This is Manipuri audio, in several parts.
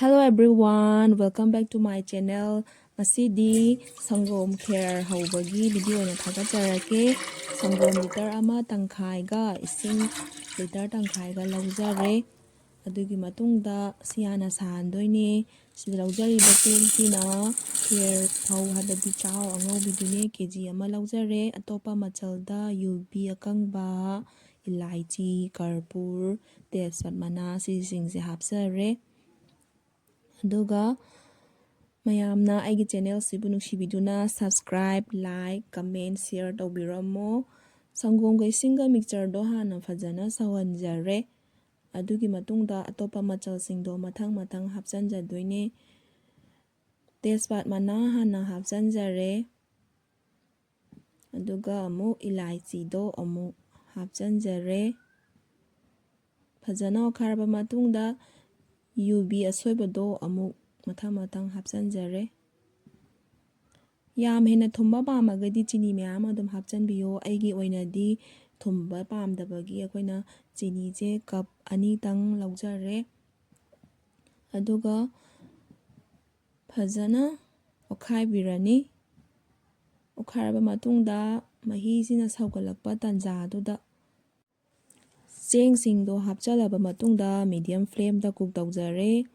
Hello everyone, welcome back to my channel. Masidi sangom kheer haubagi video na thagajarake. Sangom liter ama tangkhai ga ising liter tangkhai ga laujare. Adugi matungda siana sahandoine. Sida laujari batul sina kheer hau habadi chao angau bidune kg ama laujare. Atopa machalda yubi akangba ilaichi karpur tespat mana sisingse hapsare. Aduga mayamna aigi channel sibu nuksibiduna subscribe, like, comment, share tawbiramo. Sangom ga isinga mixture do hana fajana sawanjare. Adugi matungda atopa machal singdo mathang hapsanjadoine. Tespat mana hana hapsanjare. Aduga amu ilaichi do amu hapsanjare. Fajana okharaba matungda yubi asoibado amuk mathang hapsanjare. Yam hena thumba pamagadi chini miyam adum hapsanbiyo. Aigi oinadi thumba pamdabagi akoina chini je cup ani tang laujare. Aduga fajana okhaibirani. Okharaba matungda mahi sina saugalakpa tanjaduda cheng singdo hapchalaba matungda medium flame da cook tawjare.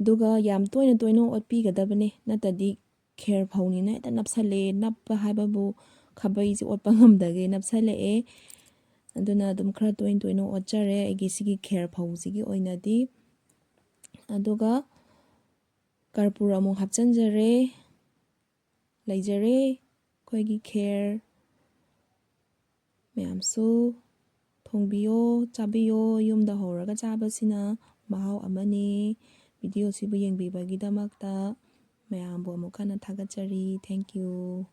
Duga yam toino otpi gadabane natadi kheer phaunina eta napsale nappa haibabu khabai je otpa ngamdage napsale e. Aduna dum khara toino otjare agi sigi kheer phausigi oinadi. Aduga karpura mu hapchanjare laijare koigi kheer mayamsu thongbiyo chabiyo yumda horaga chabasina mahau amani. Video sibu yengbibagi damakta mayambu amukana thagachari. Thank you.